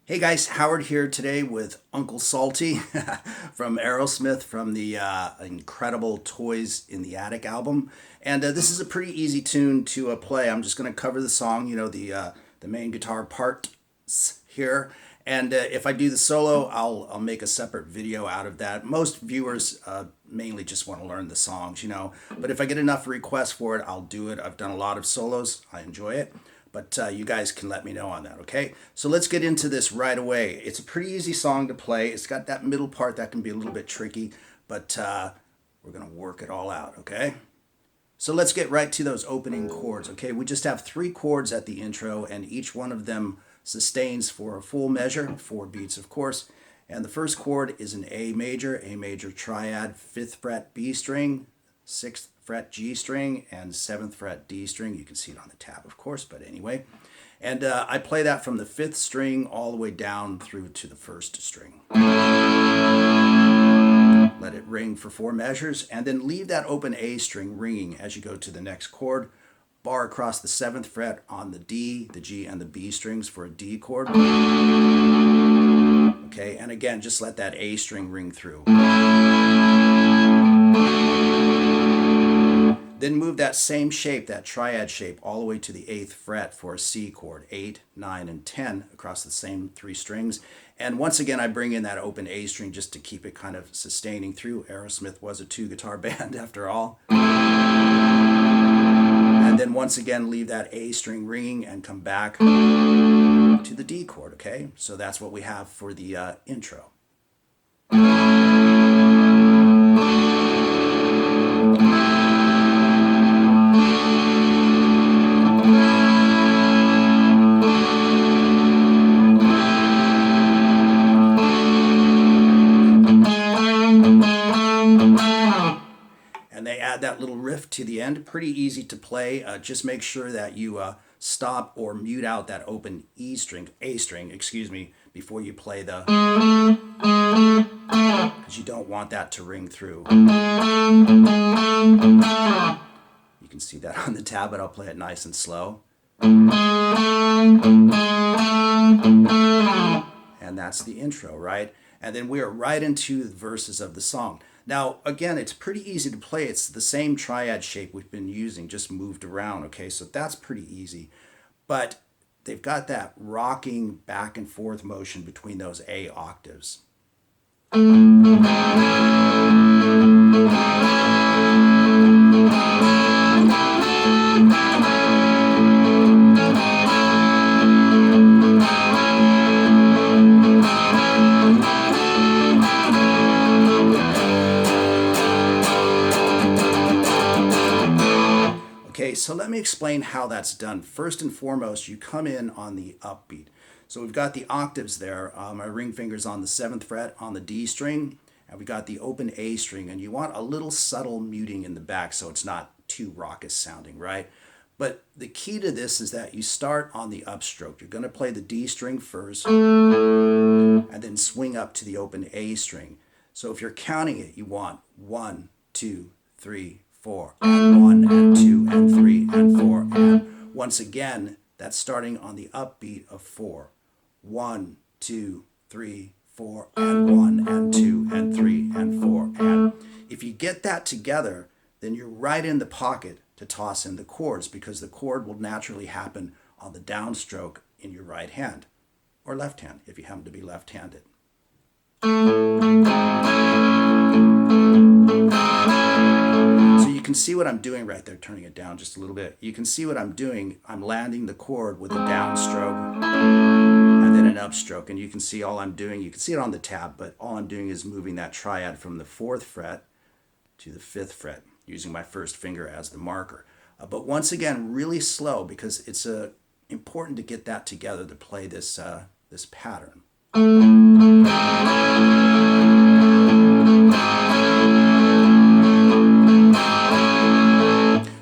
Hey guys, Howard here today with Uncle Salty from AEROSMITH from the incredible Toys in the Attic album. And this is a pretty easy tune to play. I'm just going to cover the song, the main guitar parts here. And if I do the solo, I'll make a separate video out of that. Most viewers mainly just want to learn the songs. But if I get enough requests for it, I'll do it. I've done a lot of solos. I enjoy it. But you guys can let me know on that, okay? So let's get into this right away. It's a pretty easy song to play. It's got that middle part that can be a little bit tricky, but we're going to work it all out, okay? So let's get right to those opening chords, okay? We just have 3 chords at the intro, and each one of them sustains for a full measure, 4 beats, of course. And the first chord is an A major triad, 5th fret B string, 6th fret G string, and 7th fret D string. You can see it on the tab, of course, but anyway. And I play that from the 5th string all the way down through to the 1st string. Let it ring for 4 measures, and then leave that open A string ringing as you go to the next chord. Bar across the 7th fret on the D, the G, and the B strings for a D chord. Okay, and again, just let that A string ring through. Then move that same shape, that triad shape, all the way to the 8th fret for a C chord, 8, 9, and 10 across the same 3 strings. And once again, I bring in that open A string just to keep it kind of sustaining through. AEROSMITH was a 2-guitar band after all. And then once again, leave that A string ringing and come back to the D chord, okay? So that's what we have for the intro. And they add that little riff to the end. Pretty easy to play. Just make sure that you stop or mute out that open A string, before you play the, because you don't want that to ring through. You can see that on the tab, but I'll play it nice and slow. And that's the intro, right? And then we are right into the verses of the song. Now, again, it's pretty easy to play. It's the same triad shape we've been using, just moved around, okay? So that's pretty easy. But they've got that rocking back and forth motion between those A octaves. Okay, so let me explain how that's done. First and foremost, you come in on the upbeat. So we've got the octaves there. My ring finger's on the 7th fret on the D string, and we got the open A string, and you want a little subtle muting in the back so it's not too raucous sounding, right? But the key to this is that you start on the upstroke. You're going to play the D string first, and then swing up to the open A string. So if you're counting it, you want 1, 2, 3, 4, and 1, and 2, and 3, and 4, and once again, that's starting on the upbeat of 4. 1, 2, 3, 4, and 1, and 2, and 3, and 4, and if you get that together, then you're right in the pocket to toss in the chords, because the chord will naturally happen on the downstroke in your right hand, or left hand, if you happen to be left-handed. You can see what I'm doing right there, turning it down just a little bit. You can see what I'm doing. I'm landing the chord with a downstroke and then an upstroke. And you can see all I'm doing, you can see it on the tab, but all I'm doing is moving that triad from the 4th fret to the 5th fret, using my first finger as the marker. But once again, really slow, because it's important to get that together to play this, this pattern.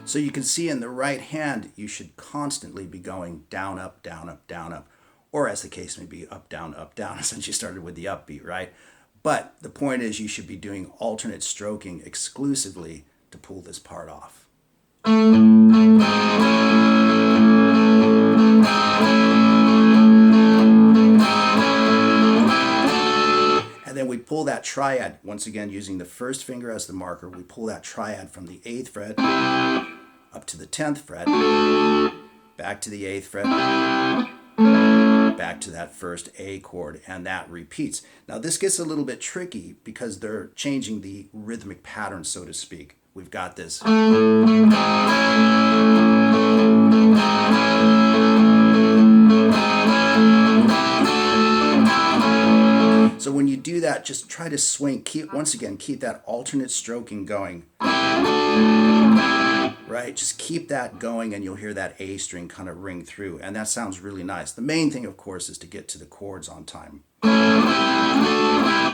So you can see in the right hand, you should constantly be going down, up, down, up, down, up, or as the case may be, up, down, since you started with the upbeat, right? But the point is, you should be doing alternate stroking exclusively to pull this part off. pull that triad, once again using the first finger as the marker, we pull that triad from the 8th fret up to the 10th fret, back to the 8th fret, back to that first A chord, and that repeats. Now this gets a little bit tricky because they're changing the rhythmic pattern, so to speak. We've got this. So when you do that, just try to swing. Once again, keep that alternate stroking going. Right, just keep that going and you'll hear that A string kind of ring through, and that sounds really nice. The main thing, of course, is to get to the chords on time.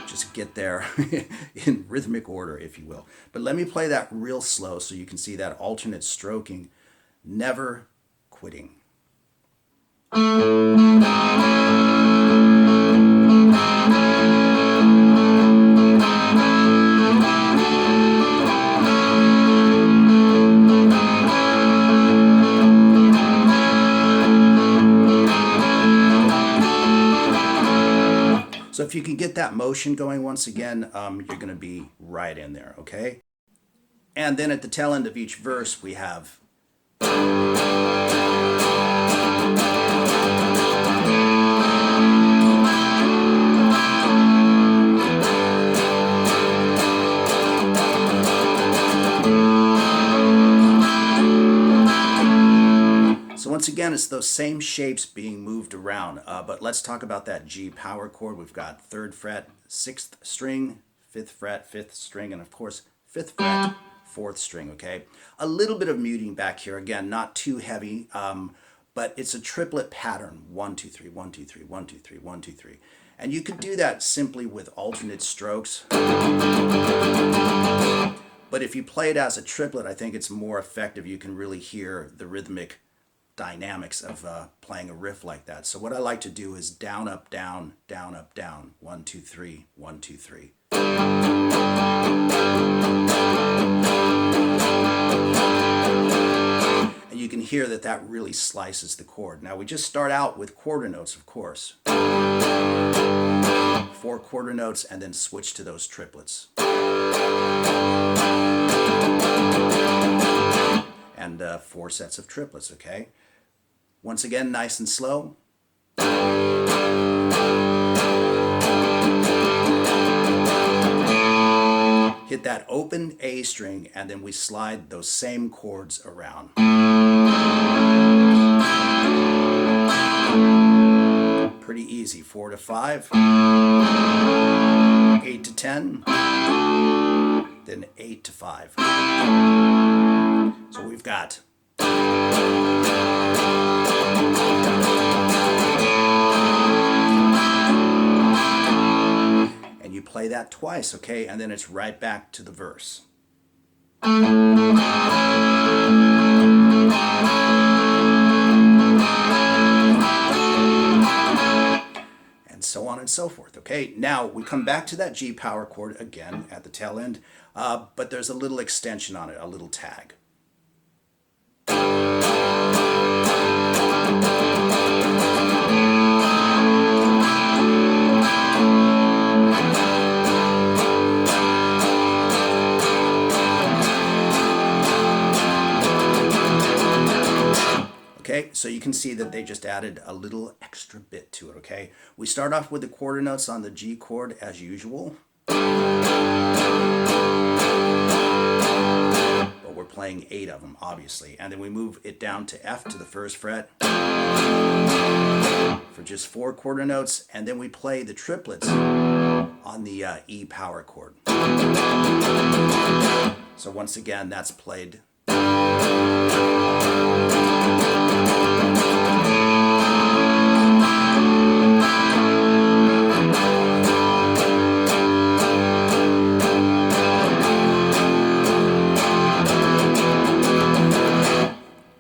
Just get there in rhythmic order, if you will. But let me play that real slow so you can see that alternate stroking, never quitting. So if you can get that motion going once again, you're going to be right in there, okay? And then at the tail end of each verse, we have So once again, it's those same shapes being moved around, but let's talk about that G power chord. We've got 3rd fret, 6th string, 5th fret, 5th string, and of course 5th fret, 4th string, okay? A little bit of muting back here, again, not too heavy, but it's a triplet pattern, 1, 2, 3, 1, 2, 3, 1, 2, 3, 1, 2, 3. And you could do that simply with alternate strokes. But if you play it as a triplet, I think it's more effective. You can really hear the rhythmic dynamics of playing a riff like that. So what I like to do is down, up, down, down, up, down. 1, 2, 3, 1, 2, 3. And you can hear that that really slices the chord. Now we just start out with quarter notes, of course. 4 quarter notes and then switch to those triplets. And 4 sets of triplets, okay? Once again, nice and slow. Hit that open A string, and then we slide those same chords around. Pretty easy. 4 to 5, 8 to 10, then 8 to 5. So we've got and you play that twice, okay? And then it's right back to the verse. And so on and so forth, okay? Now we come back to that G power chord again at the tail end, but there's a little extension on it, a little tag. Okay, so you can see that they just added a little extra bit to it, okay? We start off with the quarter notes on the G chord as usual. But we're playing 8 of them, obviously. And then we move it down to F to the 1st fret for just 4 quarter notes. And then we play the triplets on the E power chord. So once again, that's played.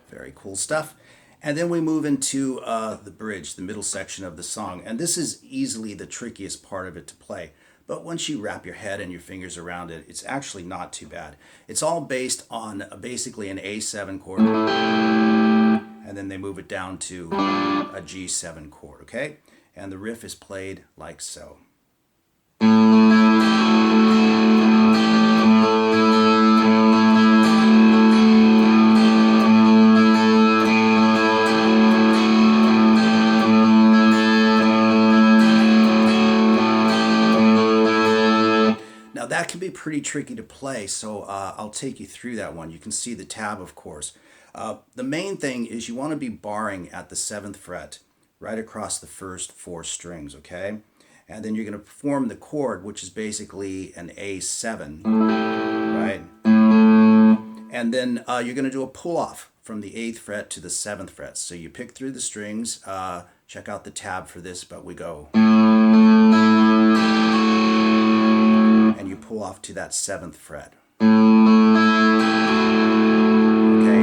Very cool stuff. And then we move into the bridge, the middle section of the song. And this is easily the trickiest part of it to play. But once you wrap your head and your fingers around it, it's actually not too bad. It's all based on basically an A7 chord. And then they move it down to a G7 chord, okay? And the riff is played like so. Now that can be pretty tricky to play, so I'll take you through that one. You can see the tab, of course. The main thing is you want to be barring at the 7th fret, right across the first 4 strings, okay? And then you're going to perform the chord, which is basically an A7, right? And then you're going to do a pull-off from the 8th fret to the 7th fret. So you pick through the strings, check out the tab for this, but we go. And you pull off to that 7th fret. Okay,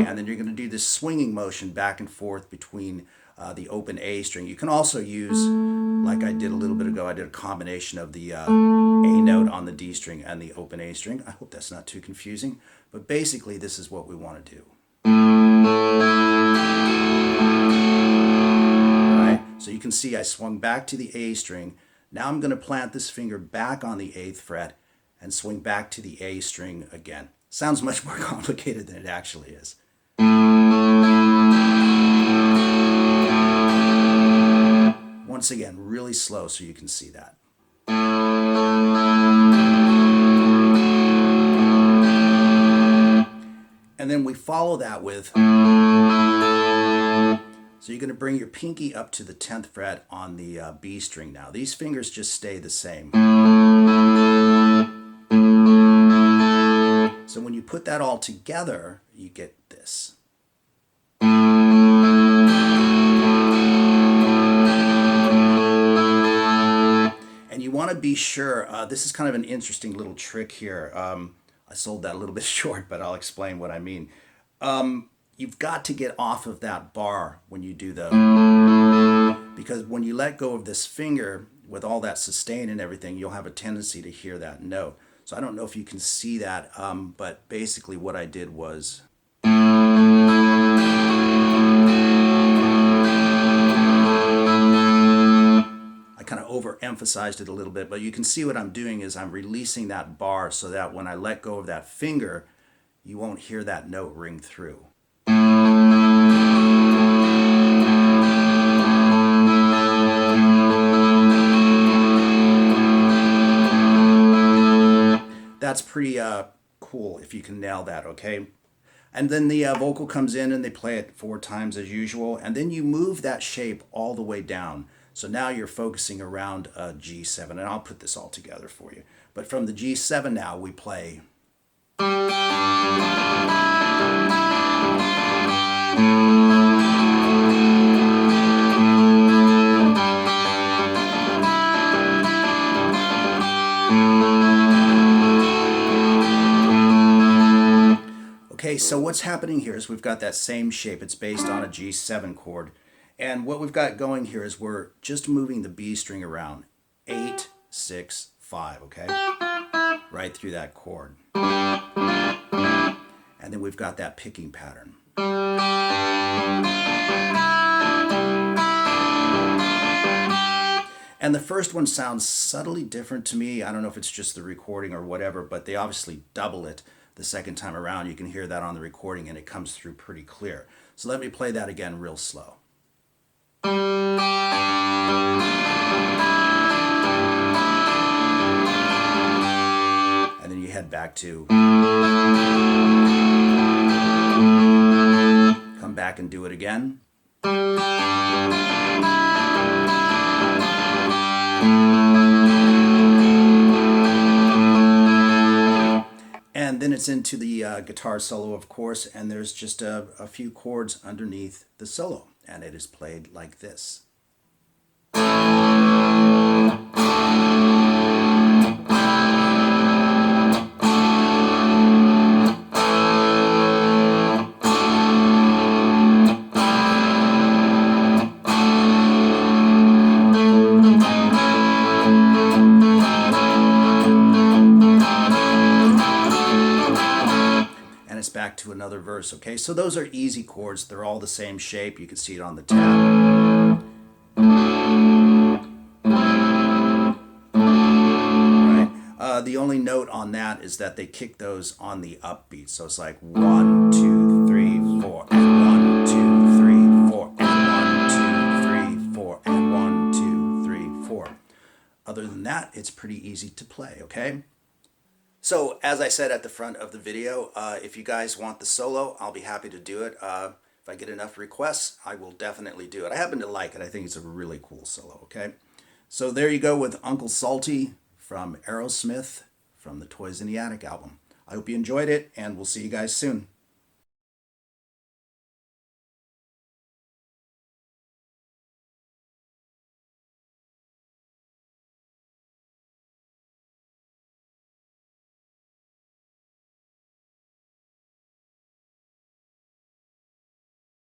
and then you're going to do this swinging motion back and forth between the open A string. You can also use, like I did a little bit ago, I did a combination of the A note on the D string and the open A string. I hope that's not too confusing, but basically this is what we want to do. Right? So you can see I swung back to the A string. Now I'm going to plant this finger back on the 8th fret and swing back to the A string again. Sounds much more complicated than it actually is. Once again, really slow so you can see that. And then we follow that with, so you're going to bring your pinky up to the 10th fret on the B string now. These fingers just stay the same. So when you put that all together, you get this. And you want to be sure, this is kind of an interesting little trick here. I sold that a little bit short, but I'll explain what I mean. You've got to get off of that bar when you do the, because when you let go of this finger with all that sustain and everything, you'll have a tendency to hear that note. So I don't know if you can see that, but basically what I did was, I kind of overemphasized it a little bit, but you can see what I'm doing is I'm releasing that bar so that when I let go of that finger, you won't hear that note ring through. That's pretty cool if you can nail that, okay? And then the vocal comes in and they play it 4 times as usual, and then you move that shape all the way down. So now you're focusing around a G7, and I'll put this all together for you. But from the G7 now, we play. Okay, so what's happening here is we've got that same shape. It's based on a G7 chord. And what we've got going here is we're just moving the B string around. 8, 6, 5, okay? Right through that chord. And then we've got that picking pattern. And the first one sounds subtly different to me. I don't know if it's just the recording or whatever, but they obviously double it the second time around. You can hear that on the recording and it comes through pretty clear. So let me play that again real slow. And then you head back to, come back and do it again. And then it's into the guitar solo, of course, and there's just a few chords underneath the solo, and it is played like this. Back to another verse, okay? So those are easy chords. They're all the same shape. You can see it on the tab. Right? The only note on that is that they kick those on the upbeat. So it's like 1, 2, 3, 4, and 1, 2, 3, 4, and 1, 2, 3, 4, and 1, 2, 3, 4. Other than that, it's pretty easy to play, okay? So, as I said at the front of the video, if you guys want the solo, I'll be happy to do it. If I get enough requests, I will definitely do it. I happen to like it. I think it's a really cool solo, okay? So there you go with Uncle Salty from AEROSMITH from the Toys in the Attic album. I hope you enjoyed it, and we'll see you guys soon.